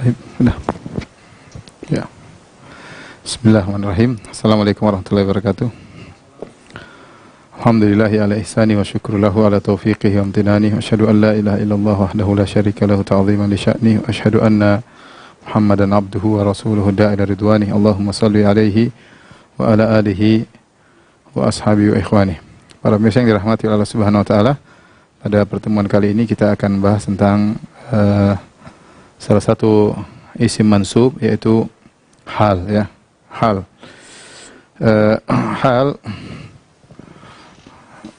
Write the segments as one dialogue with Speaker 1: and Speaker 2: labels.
Speaker 1: Baik, sudah. Ya. Bismillahirrahmanirrahim. Assalamualaikum warahmatullahi wabarakatuh. Alhamdulillahi ala ihsani wa syukru lahu ala taufiqihi wa amtinani. Wa asyhadu an la ilaha illallah wahdahu la syarika lahu ta'ziman li sya'ni. Wa asyhadu anna Muhammadan abduhu wa rasuluhu da'ila ridwani. Allahumma salli alaihi wa ala alihi wa ashabihi wa ikhwani. Para pemirsa yang dirahmati Allah Subhanahu wa taala, pada pertemuan kali ini kita akan bahas tentang salah satu isim mansub, yaitu hal, ya. Hal. Hal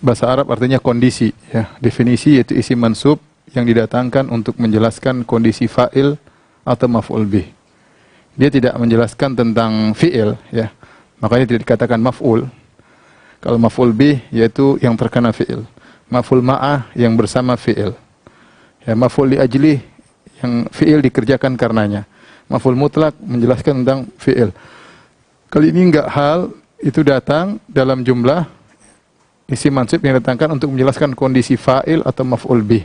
Speaker 1: bahasa Arab artinya kondisi, ya. Definisi yaitu isim mansub yang didatangkan untuk menjelaskan kondisi fa'il atau maf'ul bih. Dia tidak menjelaskan tentang fi'il, ya. Makanya tidak dikatakan maf'ul. Kalau maf'ul bih yaitu yang terkena fi'il. Maf'ul ma'ah yang bersama fi'il. Ya, maf'ul li ajlih yang fi'il dikerjakan karenanya. Maf'ul mutlak menjelaskan tentang fi'il. Kali ini enggak, hal itu datang dalam jumlah isim mansub yang datangkan untuk menjelaskan kondisi fa'il atau maf'ul bih.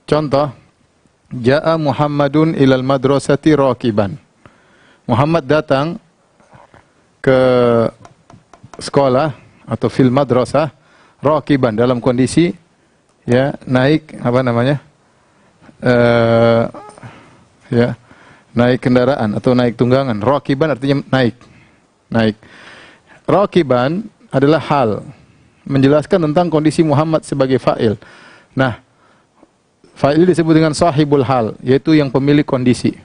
Speaker 1: Contoh, Ja'a Muhammadun ilal madrasati raqiban. Muhammad datang ke sekolah atau fil madrasah raqiban, dalam kondisi, ya, naik apa namanya? Ya, naik kendaraan atau naik tunggangan. Raqiban artinya naik. Naik. Raqiban adalah hal, menjelaskan tentang kondisi Muhammad sebagai fa'il. Nah, fa'il disebut dengan sahibul hal, yaitu yang pemilik kondisi.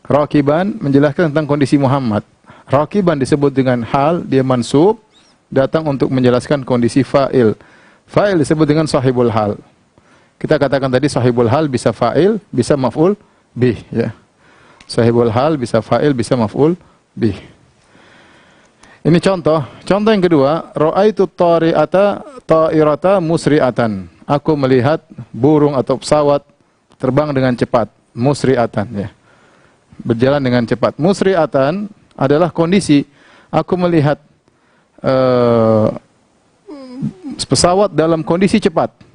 Speaker 1: Raqiban menjelaskan tentang kondisi Muhammad. Raqiban disebut dengan hal, dia mansub, datang untuk menjelaskan kondisi fa'il. Fa'il disebut dengan sahibul hal. Kita katakan tadi sahibul hal bisa fa'il, bisa maf'ul bih, ya. Sahibul hal bisa fa'il, bisa maf'ul bih. Ini contoh. Contoh yang kedua, ra'aitu ta'irata musri'atan. Aku melihat burung atau pesawat terbang dengan cepat, musri'atan, ya. Berjalan dengan cepat. Musri'atan adalah kondisi. Aku melihat pesawat dalam kondisi cepat.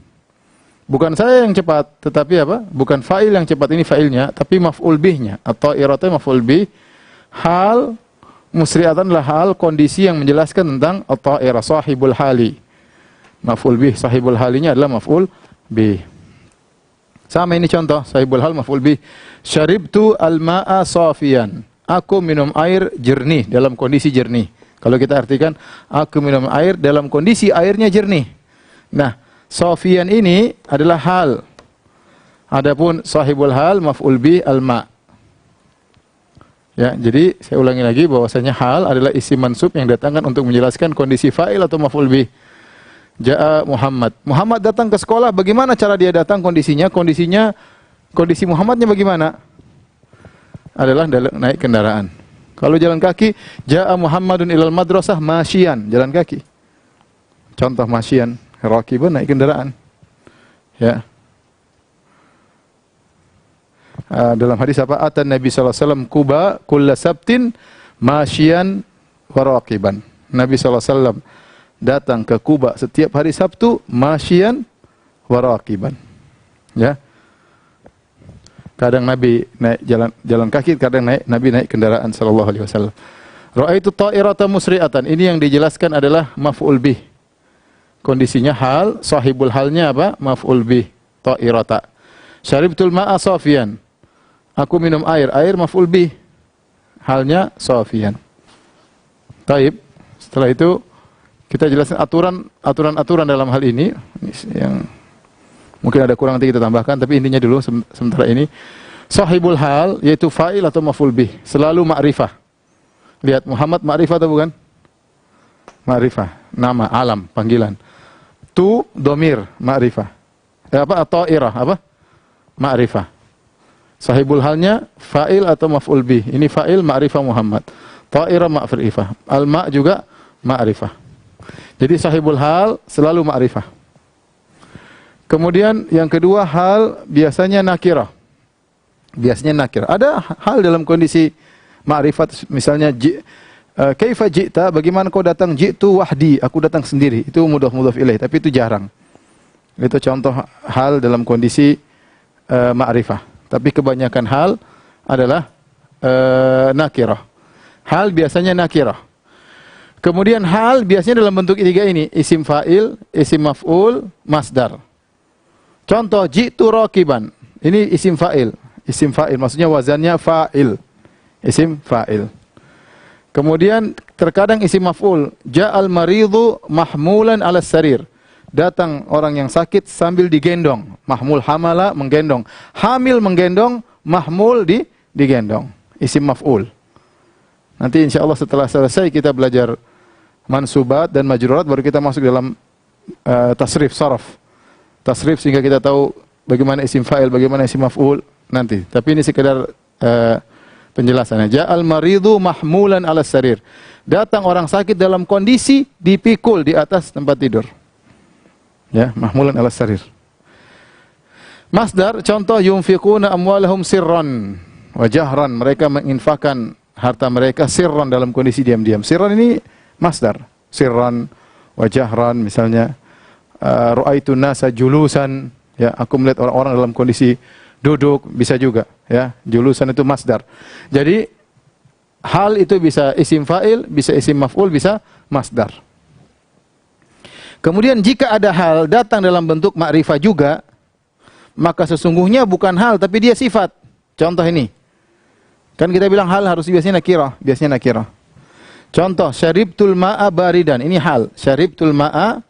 Speaker 1: Bukan saya yang cepat, tetapi apa? Bukan fa'il yang cepat, ini fa'ilnya, tapi maf'ul bihnya. Atau irata maf'ul bih. Hal musri'atan adalah hal, kondisi yang menjelaskan tentang at-ta'ira, sahibul hali. Maf'ul bih, sahibul halinya adalah maf'ul bih. Sama ini contoh, sahibul hal maf'ul bih. Syaribtu al-ma'a safiyan. Aku minum air jernih, dalam kondisi jernih. Kalau kita artikan, aku minum air dalam kondisi airnya jernih. Nah, safiyan ini adalah hal. Adapun sahibul hal maf'ul bih al-ma'. Ya, jadi saya ulangi lagi bahwasanya hal adalah isim mansub yang datangkan untuk menjelaskan kondisi fa'il atau maf'ul bih. Ja'a Muhammad. Muhammad datang ke sekolah, bagaimana cara dia datang kondisinya? Kondisi Muhammadnya bagaimana? Adalah naik kendaraan. Kalau jalan kaki, Ja'a Muhammadun ilal madrasah masyian, jalan kaki. Contoh masyian, raqiban, naik kendaraan. Ya. Dalam hadis apa? Atan Nabi sallallahu alaihi wasallam Quba kulla sabtin masyian wa raqiban. Nabi sallallahu alaihi wasallam datang ke Quba setiap hari Sabtu masyian wa raqiban. Ya. Kadang Nabi naik jalan kaki, kadang Nabi naik kendaraan sallallahu alaihi wasallam. Ra'aitu ta'irata musri'atan. Ini yang dijelaskan adalah maf'ul bih. Kondisinya hal, sahibul halnya apa? Maf'ul bih, ta'irata. Syaribtul ma'a safiyan. Aku minum air, air maf'ul bih. Halnya safiyan. Taib. Setelah itu kita jelaskan aturan-aturan dalam hal ini yang mungkin ada kurang, nanti kita tambahkan, tapi intinya dulu sementara ini. Sahibul hal yaitu fa'il atau maf'ul bih, selalu ma'rifah. Lihat, Muhammad ma'rifah atau bukan? Ma'rifah, nama, alam, panggilan. Tu domir, ma'rifah. Ta'irah, apa? Ma'rifah. Sahibul halnya fa'il atau maf'ul bih. Ini fa'il ma'rifah Muhammad. Ta'irah ma'rifah. Al-ma' juga ma'rifah. Jadi sahibul hal selalu ma'rifah. Kemudian yang kedua, hal biasanya nakirah. Biasanya nakirah. Ada hal dalam kondisi ma'rifat, misalnya kaifa ji'ta, bagaimana kau datang? Ji'tu wahdi, aku datang sendiri. Itu mudhaf ilaih, tapi itu jarang. Itu contoh hal dalam kondisi ma'rifah. tapi kebanyakan hal adalah nakirah. Hal biasanya nakirah. Kemudian hal biasanya dalam bentuk tiga ini, isim fa'il, isim maf'ul, masdar. Contoh, ji'tu raqiban. Ini isim fa'il. Isim fa'il maksudnya wazannya fa'il. Isim fa'il. Kemudian terkadang isim maf'ul, ja'al maridhu mahmulan 'ala sarir. Datang orang yang sakit sambil digendong. Mahmul hamala, menggendong. Hamil menggendong, mahmul digendong. Isim maf'ul. Nanti insyaallah setelah selesai kita belajar mansubat dan majrurat, baru kita masuk dalam tasrif, saraf. Tasrif sehingga kita tahu bagaimana isim fa'il, bagaimana isim maf'ul nanti. Tapi ini sekedar penjelasannya. Ja'al maridhu mahmulan 'ala sarir. Datang orang sakit dalam kondisi dipikul di atas tempat tidur. Ya, mahmulan 'ala sarir. Masdar, contoh, yunfiquna amwalahum sirran wa jahran. Mereka menginfakkan harta mereka sirran, dalam kondisi diam-diam. Sirran ini masdar. Sirran wa jahran, misalnya ra'aitu nasa julusan, ya, aku melihat orang-orang dalam kondisi duduk, bisa juga, ya. Julusan itu masdar. Jadi hal itu bisa isim fa'il, bisa isim maf'ul, bisa masdar. Kemudian jika ada hal datang dalam bentuk ma'rifah juga, maka sesungguhnya bukan hal tapi dia sifat. Contoh ini. Kan kita bilang hal harus biasanya nakirah. Contoh, syaribtul ma'a baridan. Ini hal. Syaribtul ma'a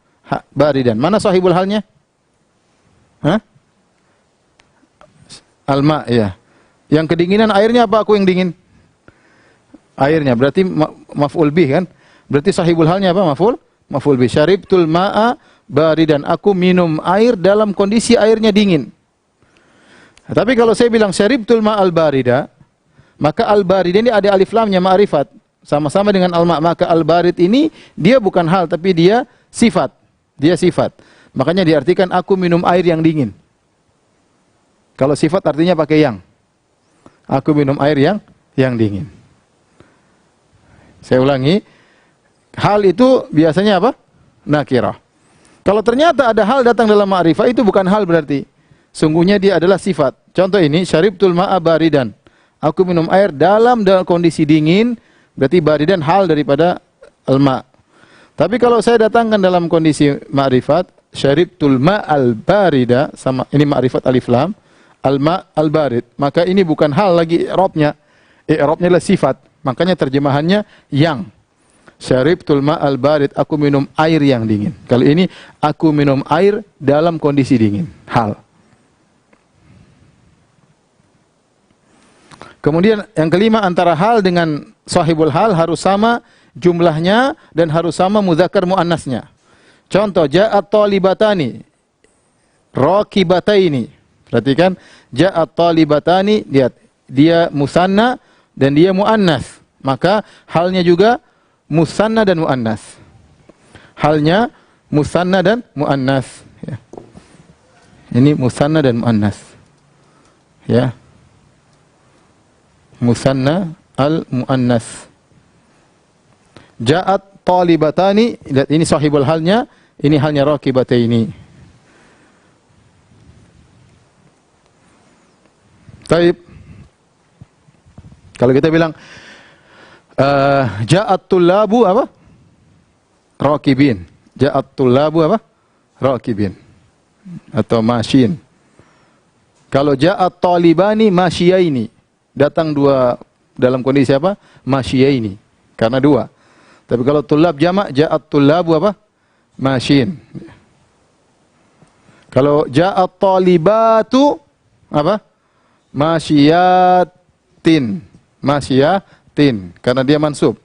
Speaker 1: baridan. Mana sahibul halnya? Hah? Al-ma', ya. Yang kedinginan airnya apa, aku yang dingin? Airnya. Berarti maf'ul bih kan? Berarti sahibul halnya apa? Maf'ul bih. Syaribtul ma'a baridan. Aku minum air dalam kondisi airnya dingin. Nah, tapi kalau saya bilang syaribtul ma'al barida, maka al-barida ini ada alif lamnya ma'rifat. Sama-sama dengan al-ma'. Maka al-barid ini dia bukan hal tapi dia sifat. Dia sifat. Makanya diartikan aku minum air yang dingin. Kalau sifat artinya pakai yang. Aku minum air yang dingin. Saya ulangi. Hal itu biasanya apa? Nakirah. Kalau ternyata ada hal datang dalam ma'rifah, itu bukan hal berarti. Sungguhnya dia adalah sifat. Contoh ini, syaribtul ma'a baridan. Aku minum air dalam kondisi dingin, berarti baridan hal daripada al-ma'. Tapi kalau saya datangkan dalam kondisi ma'rifat, syaribtul ma'al barida, sama ini ma'rifat alif lam, al-ma' al-barid, maka ini bukan hal lagi i'rabnya. I'rabnya adalah sifat. Makanya terjemahannya yang. Syaribtul ma'al barid, aku minum air yang dingin. Kalau ini aku minum air dalam kondisi dingin, hal. Kemudian yang kelima, antara hal dengan sahibul hal harus sama jumlahnya dan harus sama muzakkar muannasnya. Contoh, ja'at talibatani raqibataini. Perhatikan, ja'at talibatani, lihat, dia musanna dan dia muannas. Maka halnya juga musanna dan muannas. Halnya musanna dan muannas, ya. Ini musanna dan muannas. Ya. Musanna al-muannas. Ja'at talibatani, lihat ini sahibul halnya, ini halnya raqibataini. Taib. Kalau kita bilang ja'at tullabu apa? Raqibin. Ja'at tullabu apa? Raqibin. Atau masyin. Kalau ja'at talibani masyiyaini. Datang dua dalam kondisi apa? Masyiyaini. Karena dua. Tapi kalau tullab jamak, ja'at tullabu apa? Masyin. Kalau ja'at talibatu apa? Masyiyatin. Masyiyatin. Karena dia mansub.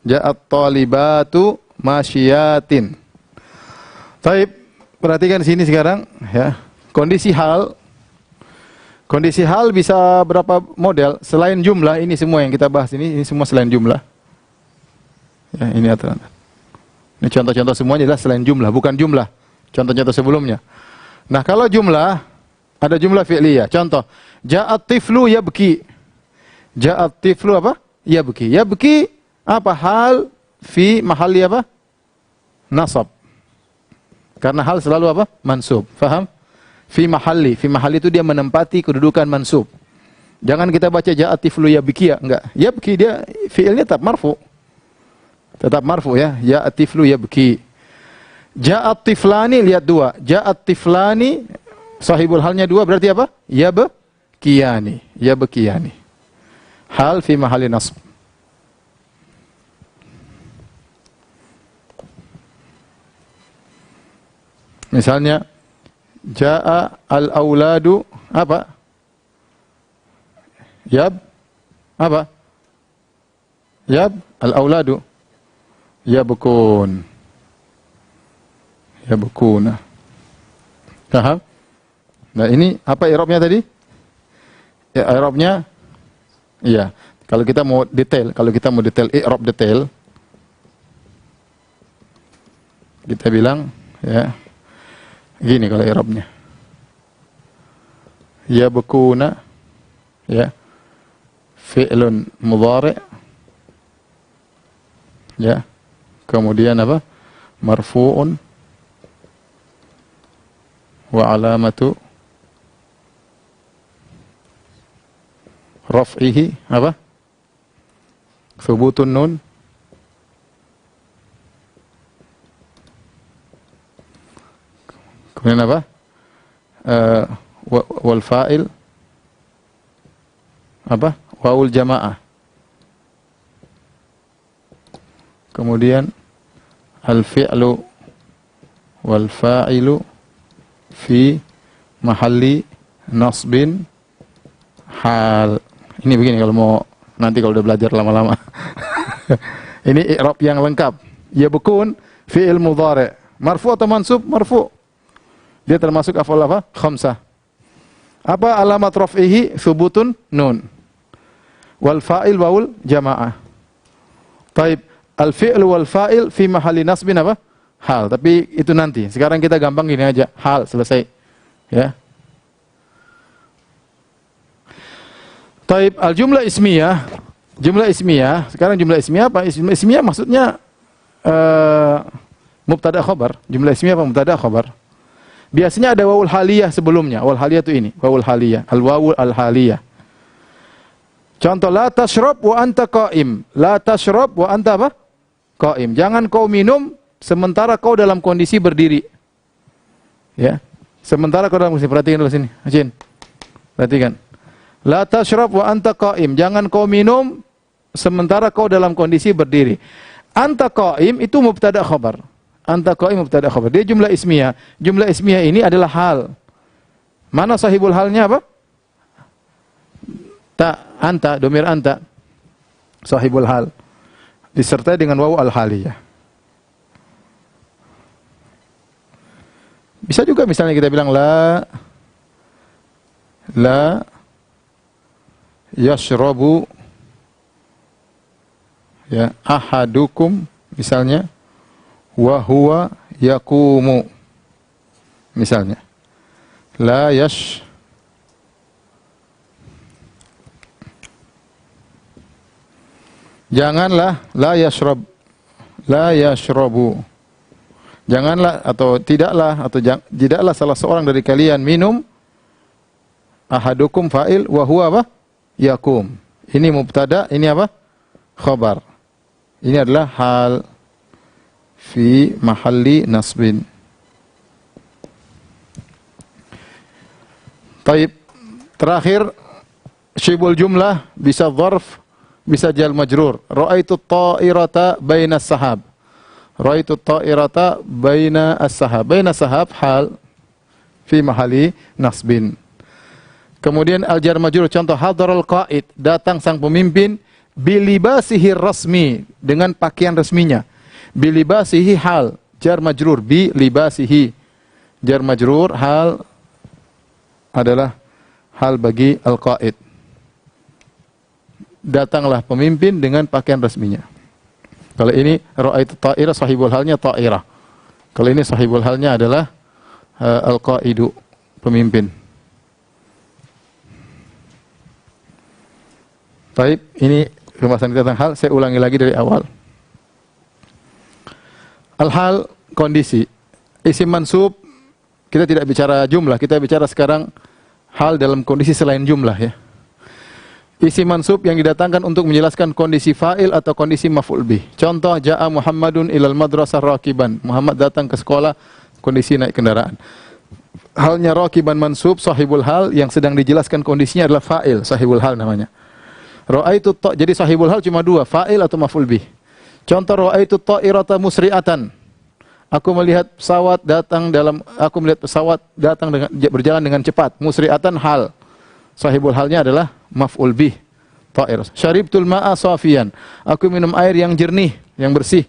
Speaker 1: Ja'at talibatu masyiyatin. Baik, perhatikan sini sekarang, ya. Kondisi hal. Kondisi hal bisa berapa model? Selain jumlah, ini semua yang kita bahas ini semua selain jumlah. Ya, ini aturan. Ini contoh-contoh semuanya adalah selain jumlah, bukan jumlah. Contoh-contoh sebelumnya. Nah, kalau jumlah, ada jumlah fi'liyah. Contoh, ja'at tiflu yabki. Ja'at tiflu apa? Yabki. Yabki apa? Hal fi mahalli apa? Nasab. Karena hal selalu apa? Mansub. Faham? Fi mahalli itu dia menempati kedudukan mansub. Jangan kita baca ja'a tiflu yabki, enggak. Yabki dia fi'ilnya tetap marfu. Tetap marfu ya. Ja'a tiflu yabki. Ja'a tiflani, lihat dua. Ja'a tiflani sahibul halnya dua, berarti apa? Yabkiyani. Yabkiyani. Hal fi mahalli nasb. Misalnya ja'a al-auladu apa? Apa? Al-auladu yabkun. Yabkuna. Paham? Nah, ini apa i'rabnya tadi? Ya, i'rabnya iya. Kalau kita mau detail i'rab detail, kita bilang ya gini kalau i'rabnya. Yabkuna ya fi'lun mudhari' ya. Kemudian apa? Marfu'un wa alamatu raf'ihi apa? Thubutun nun kemudian apa? Wal fa'il apa? Waul jamaah. Kemudian al fi'lu wal fa'ilu fi mahalli nasbin hal. Ini begini kalau mau nanti kalau udah belajar lama-lama. Ini i'rab yang lengkap. Yabkun fi'il mudhari'. Marfu atau mansub? Marfu. Dia termasuk af'al apa? Khamsah. Apa alamat raf'ihi? Thubutun nun. Wal fa'il waul jamaah. Taib, al fi'l wal fa'il fi mahalli nasbin apa? Hal. Tapi itu nanti. Sekarang kita gampang gini aja. Hal, selesai. Ya. Taib, al jumlah ismiyah. Jumlah ismiyah. Sekarang jumlah ismiyah apa? Jumlah ismiyah maksudnya mubtada khabar. Jumlah ismiyah apa? Mubtada khabar. Biasanya ada wawul haliyah sebelumnya. Wawul haliyah itu ini. Wawul haliyah. Al-wawul al-haliyah. Contoh, la tashrab wa anta qa'im. La tashrab wa anta apa? Qa'im. Jangan kau minum sementara kau dalam kondisi berdiri. Ya. Sementara kau dalam kondisi. Perhatikan dulu sini. Acin. Perhatikan. La tashrab wa anta qa'im. Jangan kau minum sementara kau dalam kondisi berdiri. Anta qa'im itu mubtada khabar. Anta qa'im mubtada khabar. Dia jumlah ismiyah. Jumlah ismiyah ini adalah hal. Mana sahibul halnya apa? Anta, domir anta. Sahibul hal. Disertai dengan wawu al-haliyah. Bisa juga misalnya kita bilang la yashrabu ya ahadukum misalnya wa huwa yaqumu misalnya janganlah la yashrabu janganlah atau tidaklah salah seorang dari kalian minum ahadukum fa'il wa huwa apa yaqum. Ini mubtada, ini apa? Khabar. Ini adalah hal fi mahalli nasbin. Taib. Terakhir, syibul jumlah bisa dzarf, bisa jar majrur. Ra'aitu at-ta'irata baina as-sahab. Ra'aitu at-ta'irata baina as-sahab. Baina as-sahab hal fi mahalli nasbin. Kemudian al-jar majrur, contoh hadaral qa'id, datang sang pemimpin bilibasihi rasmi, dengan pakaian resminya. Bilibasihi hal, jar majrur bilibasihi. Jar majrur hal adalah hal bagi al-qa'id. Datanglah pemimpin dengan pakaian resminya. Kalau ini ra'aitu ta'ira, sahibul halnya ta'ira. Kalau ini sahibul halnya adalah al-qa'idu, pemimpin. Baik, ini pembahasan kita tentang hal, saya ulangi lagi dari awal. Al-hal, kondisi. Isim mansub kita tidak bicara jumlah, kita bicara sekarang hal dalam kondisi selain jumlah ya. Isim mansub yang didatangkan untuk menjelaskan kondisi fa'il atau kondisi maf'ul bih. Contoh, ja'a Muhammadun ilal madrasah rakiban. Muhammad datang ke sekolah kondisi naik kendaraan. Halnya rakiban mansub, sahibul hal, yang sedang dijelaskan kondisinya adalah fa'il, sahibul hal namanya. Ra'aitu jadi sahibul hal cuma dua, fa'il atau maf'ul bih. Contoh, ra'aitu ta'irata musri'atan. Aku melihat pesawat datang dengan berjalan dengan cepat. Musri'atan hal. Sahibul halnya adalah maf'ul bih, ta'ir. Syaribtul ma'a safiyan. Aku minum air yang jernih, yang bersih,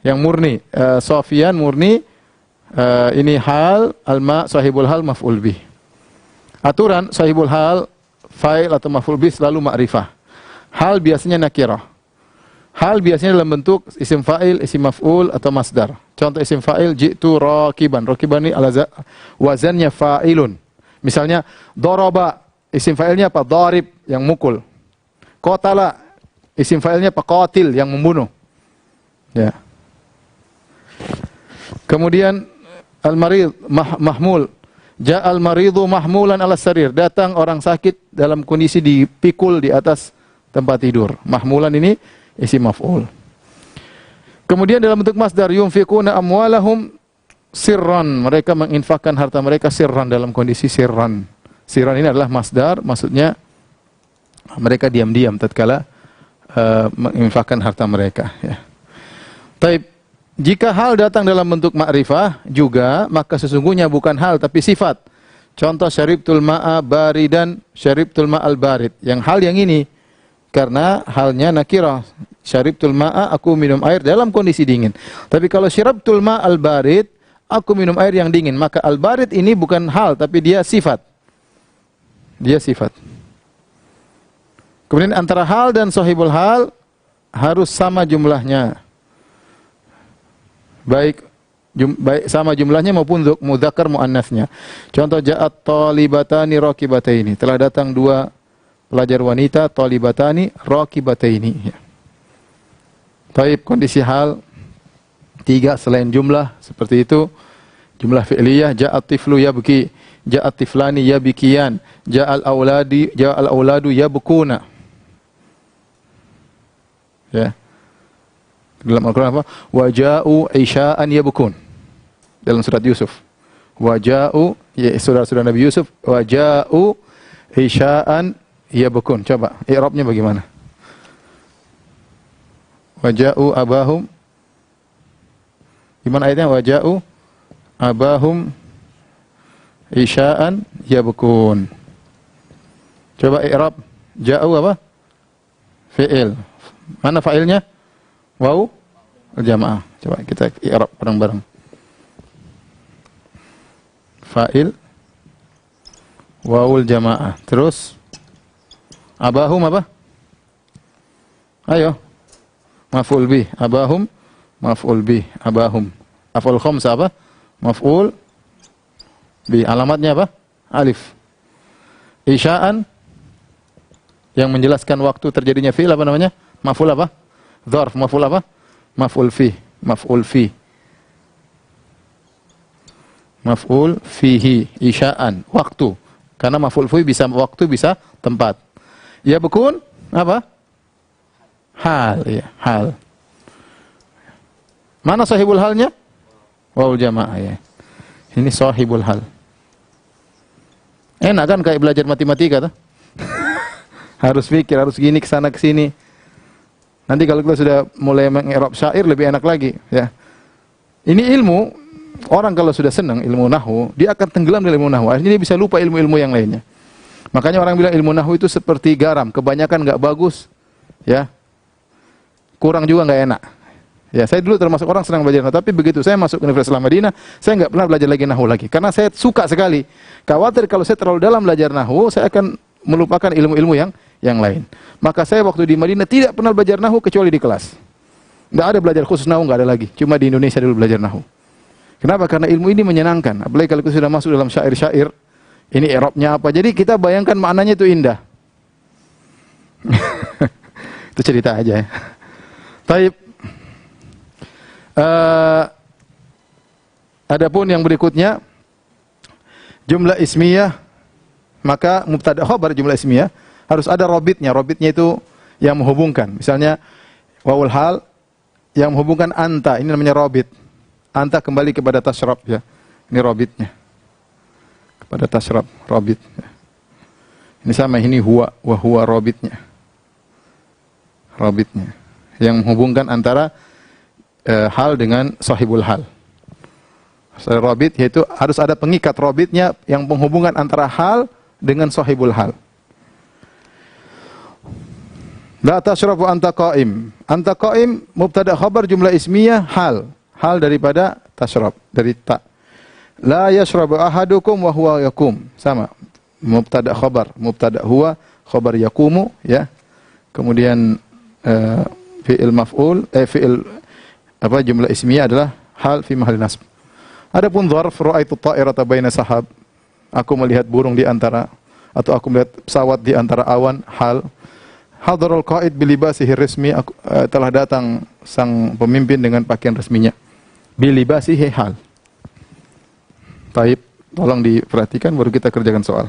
Speaker 1: yang murni. Safiyan, murni. Ini hal, al-ma' sahibul hal, maf'ul bih. Aturan sahibul hal, fa'il atau maf'ul bih selalu ma'rifah. Hal biasanya nakirah. Hal biasanya dalam bentuk isim fa'il, isim maf'ul atau masdar. Contoh isim fa'il, ji'tu rakiban. Rakiban ini wazannya fa'ilun. Misalnya, daraba. Isim fa'ilnya apa? Darib, yang mukul. Qatala, isim fa'ilnya apa? Qatil, yang membunuh. Ya. Kemudian al-marid, mahmul. Ja'al maridu mahmulan ala sarir. Datang orang sakit dalam kondisi dipikul di atas tempat tidur. Mahmulan ini isim maf'ul. Kemudian dalam bentuk masdar, yunfiquna amwalahum sirran. Mereka menginfakkan harta mereka sirran, dalam kondisi sirran. Sirran ini adalah masdar, maksudnya mereka diam-diam tatkala menginfakkan harta mereka. Ya. Taib, jika hal datang dalam bentuk ma'rifah juga, maka sesungguhnya bukan hal tapi sifat. Contoh, syaribtul ma'a baridan, syaribtul ma'al barid. Yang hal yang ini karena halnya nakirah. Syaribtul ma'a, aku minum air dalam kondisi dingin. Tapi kalau syaribtul ma'al barid, aku minum air yang dingin, maka al barid ini bukan hal tapi dia sifat. Dia sifat. Kemudian antara hal dan sahibul hal harus sama jumlahnya. Baik sama jumlahnya maupun mudzakkar muannasnya. Contoh, ja'at talibatani rakibataini. Telah datang dua pelajar wanita, talibatani rakibataini. Ya. Taib, kondisi hal tiga selain jumlah seperti itu. Jumlah fi'liyah, ja'at tiflu yabki, ja'at tiflani yabikiyan, ja'al auladu yabkuna. Ya. Dalam Al-Quran apa? Waja'u isya'an yabkun. Dalam surat Yusuf. Waja'u, ya, saudara-saudara Nabi Yusuf, waja'u isya'an yabkun. Coba, i'rabnya bagaimana? Waja'u abahum. Gimana ayatnya? Waja'u abahum isya'an yabkun. Coba i'rab. Ja'u apa? Fi'il. Mana fa'ilnya? Waw al-jamaah. Coba kita i'rab bareng-bareng. Fa'il wawul jamaah. Terus abahum apa? Ayo. Maf'ul bih. Abahum maf'ul bih. Abahum. Af'ul khamsa apa? Maf'ul bih. Alamatnya apa? Alif. Isya'an yang menjelaskan waktu terjadinya fi'il apa namanya? Maf'ul apa? Dzarf. Maf'ul apa? Maf'ul fi. Maf'ul fi. Maf'ul fihi. Isya'an. Waktu. Karena maf'ul fi bisa waktu, bisa tempat. Ya bekun apa? Hal. Ya, hal. Mana sahibul halnya? Wawul jamaah ya. Ini sahibul hal. Enak kan kayak belajar matematika tuh? Harus pikir, harus gini kesana kesini. Nanti kalau kita sudah mulai mengi'rab syair lebih enak lagi, ya. Ini ilmu, orang kalau sudah senang ilmu nahwu, dia akan tenggelam dalam ilmu nahwu. Akhirnya dia bisa lupa ilmu-ilmu yang lainnya. Makanya orang bilang ilmu nahwu itu seperti garam, kebanyakan enggak bagus, ya. Kurang juga enggak enak. Ya, saya dulu termasuk orang senang belajar nahwu, tapi begitu saya masuk Universitas Islam Madinah, saya enggak pernah belajar lagi nahwu lagi karena saya suka sekali. Khawatir kalau saya terlalu dalam belajar nahwu, saya akan melupakan ilmu-ilmu yang lain. Maka saya waktu di Madinah tidak pernah belajar nahwu kecuali di kelas. Enggak ada belajar khusus nahwu, enggak ada lagi. Cuma di Indonesia dulu belajar nahwu. Kenapa? Karena ilmu ini menyenangkan. Apalagi kalau kita sudah masuk dalam syair-syair, ini i'rabnya apa. Jadi kita bayangkan maknanya itu indah. Itu cerita aja ya. Taib. Adapun yang berikutnya, jumlah ismiyah, maka mubtada khabar jumlah ismiyah harus ada robitnya. Robitnya itu yang menghubungkan. Misalnya wawul hal yang menghubungkan anta, ini namanya robit. Anta kembali kepada tasyrab ya. Ini robitnya. Kepada tasyrab, robit. Ini sama, ini huwa, wa huwa robitnya. Robitnya. Yang menghubungkan antara hal dengan sahibul hal. Robit yaitu harus ada pengikat robitnya yang menghubungkan antara hal dengan sahibul hal. La tashrabu anta qaim. Anta qaim mubtada khabar jumlah ismiyah hal. Hal daripada tashrab, dari ta. La yashrabu ahadukum wa huwa yakum. Sama. Mubtada khabar, mubtada huwa, khabar yakumu ya. Kemudian fi'il maf'ul, fi'il apa jumlah ismiyah adalah hal fi mahall nasb. Adapun dzarf ra'aitu ta'irata baina sahab. Aku melihat burung di antara, atau aku melihat pesawat di antara awan, hal. Hadarul qa'id bilibasihi resmi, telah datang sang pemimpin dengan pakaian resminya. Bilibasihi hal. Taib, tolong diperhatikan baru kita kerjakan soal.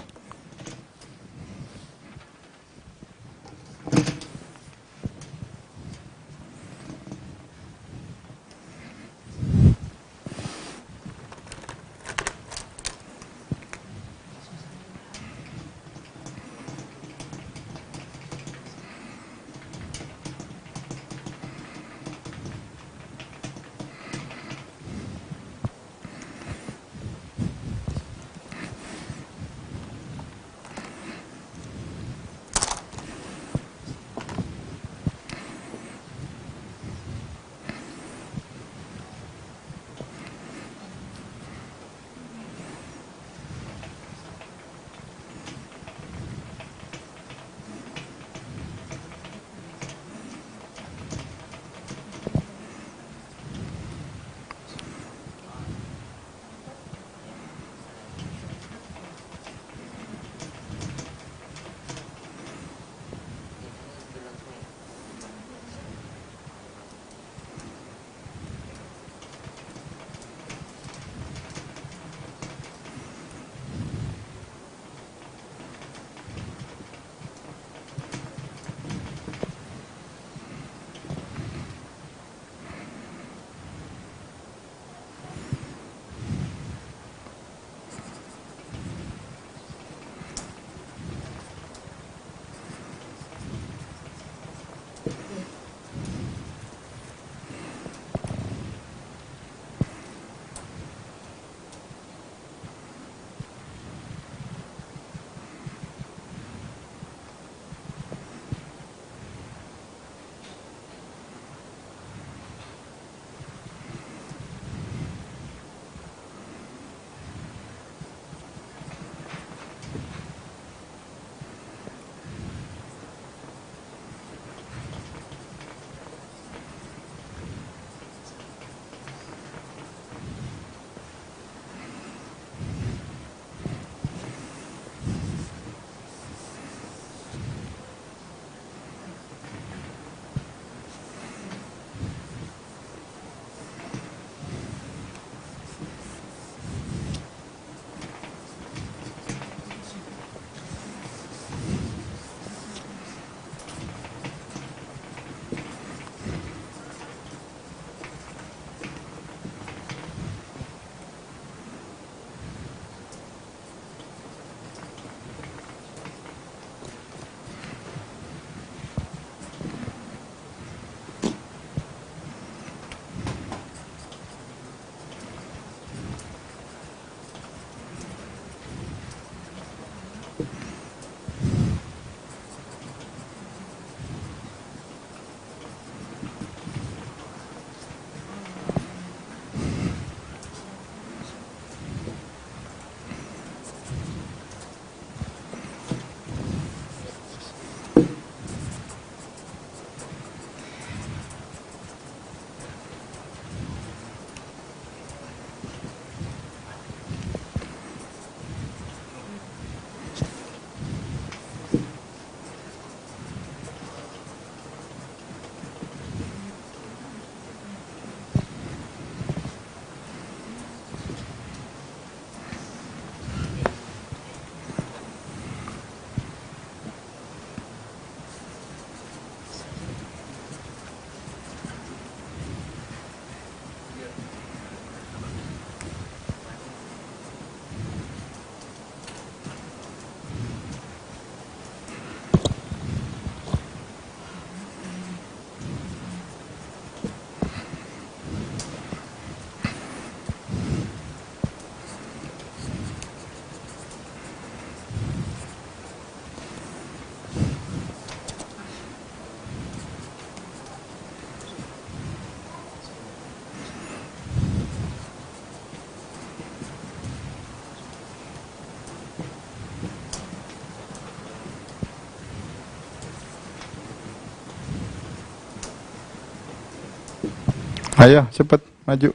Speaker 1: Ayo, cepat maju.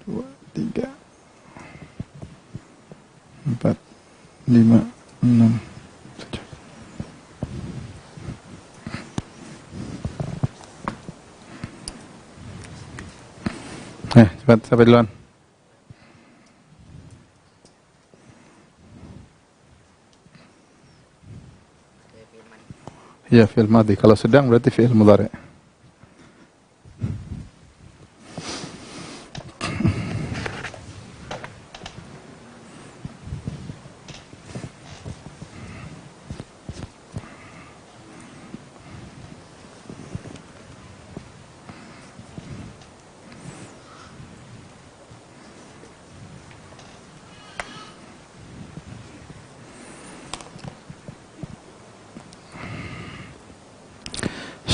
Speaker 1: 2, 3, 4, 5, 6, 7. Cepat sampai duluan. Ya, fi'il madhi. Kalau sedang berarti fi'il mudhari'.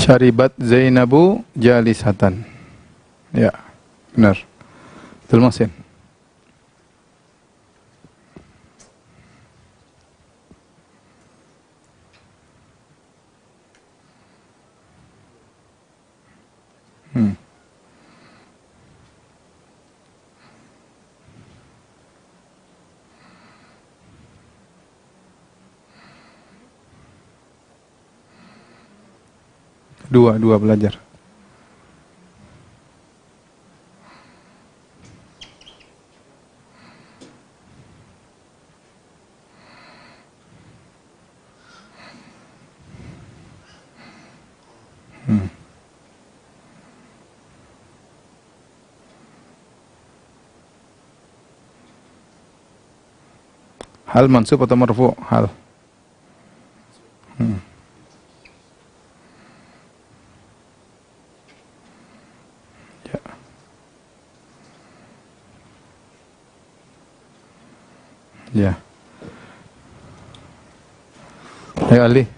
Speaker 1: Syaribat Zainabu jalisatan. Ya, benar. Betul, Mahsin. Dua belajar. Hal mansub atau marfu? Hal. Ya. Ya. Ayo Ali.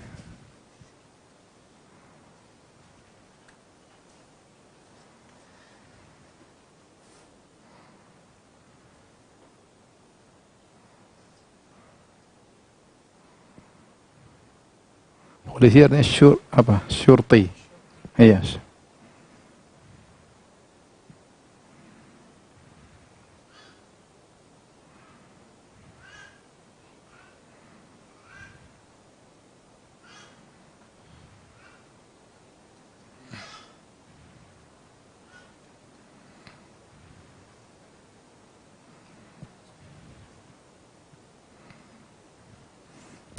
Speaker 1: Polisi artinya syurti. Iya.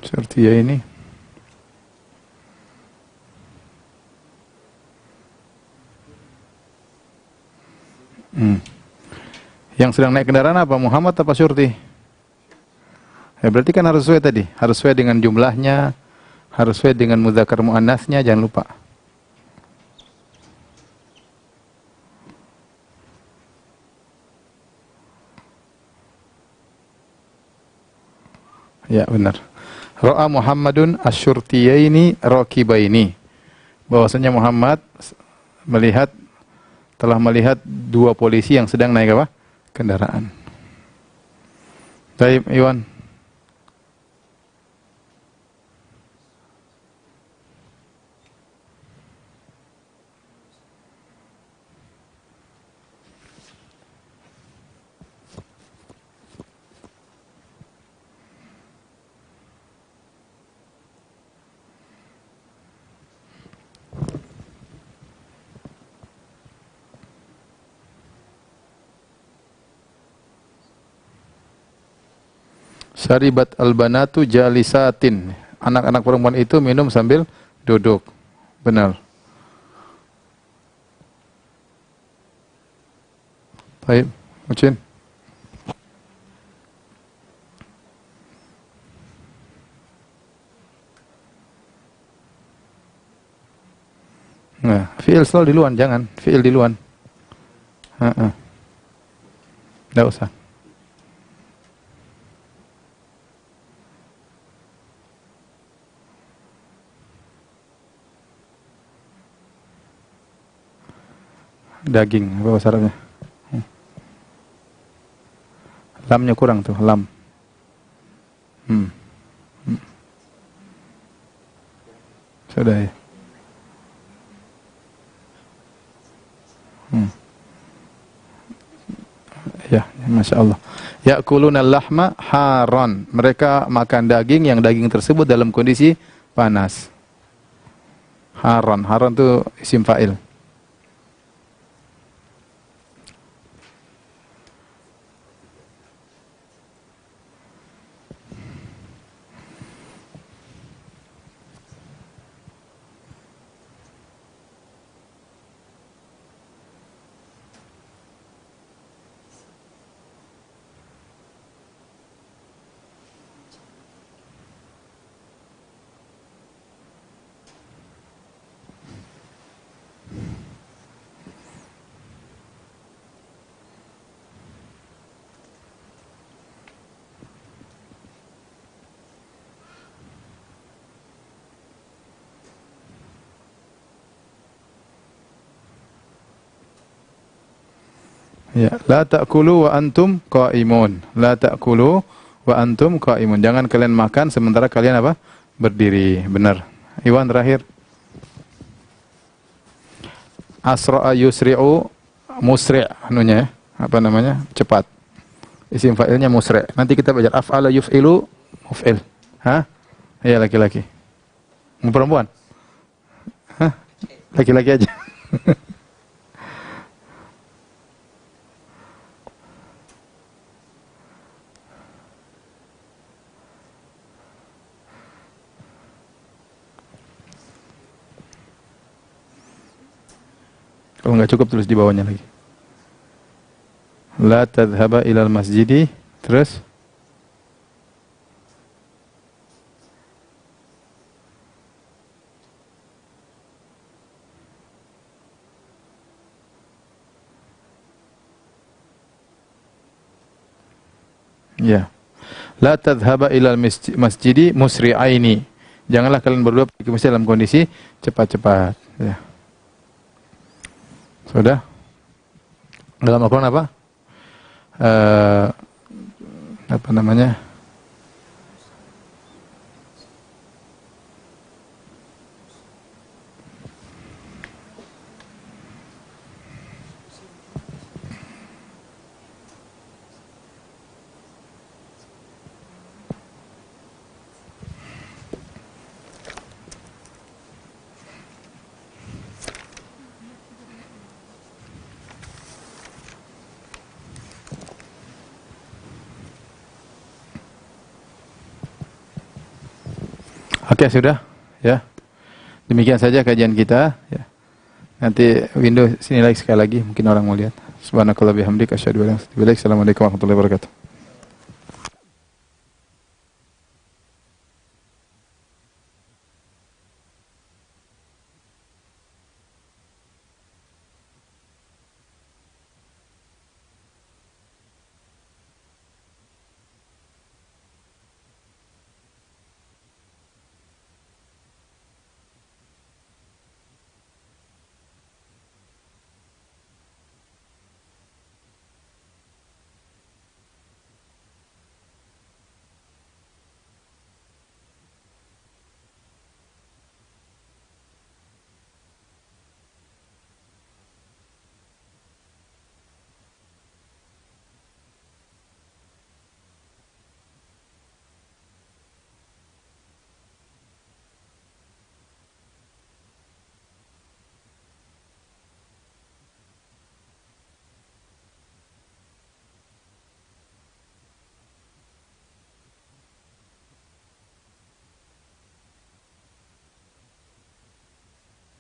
Speaker 1: Syurti ya ini. Yang sedang naik kendaraan apa? Muhammad apa Syurti? Ya, berarti kan harus sesuai tadi. Harus sesuai dengan jumlahnya, harus sesuai dengan mudzakkar muannasnya, jangan lupa. Ya, benar. Ra'a Muhammadun asyurtiyaini rakibaini. Bahwasanya Muhammad telah melihat dua polisi yang sedang naik apa? Kendaraan. Baik, Iwan. Syaribat al-banatu jalisatin. Anak-anak perempuan itu minum sambil duduk. Benar. Baik, Mucin. Nah, fi'il selalu duluan, jangan. Fi'il duluan. Nggak usah. Daging, apa bahasa Arabnya? Lamnya kurang tuh, lam. Sudah ya. Masya Allah. Ya'kuluna lahma haran. Mereka makan daging yang daging tersebut dalam kondisi panas. Haran. Haran itu isim fa'il. Ya, la ta'kulu wa antum qa'imun. La ta'kulu wa antum qa'imun. Jangan kalian makan sementara kalian apa? Berdiri. Benar. Iwan terakhir. Asra'a yusri'u musri', anunya ya. Apa namanya? Cepat. Isim fa'ilnya musri'. Nanti kita belajar af'ala yuf'ilu muf'il. Hah? Ya, laki-laki. Perempuan? Hah? Laki-laki aja. Kalau nggak cukup tulis di bawahnya lagi. La tadhhaba ilal masjidi. Terus? Ya. La tadhhaba ilal masjidi musri'aini. Janganlah kalian berdua pergi ke masjid dalam kondisi cepat-cepat. Ya. Sudah? Dalam Al-Quran apa? Apa namanya? Oke, sudah, ya. Demikian saja kajian kita, ya. Nanti window sini lagi sekali lagi, mungkin orang mau lihat. Subhanakallah bihamdika asyhadu an la ilaha illa anta astaghfiruka wa atubu ilaik. Assalamualaikum warahmatullahi wabarakatuh.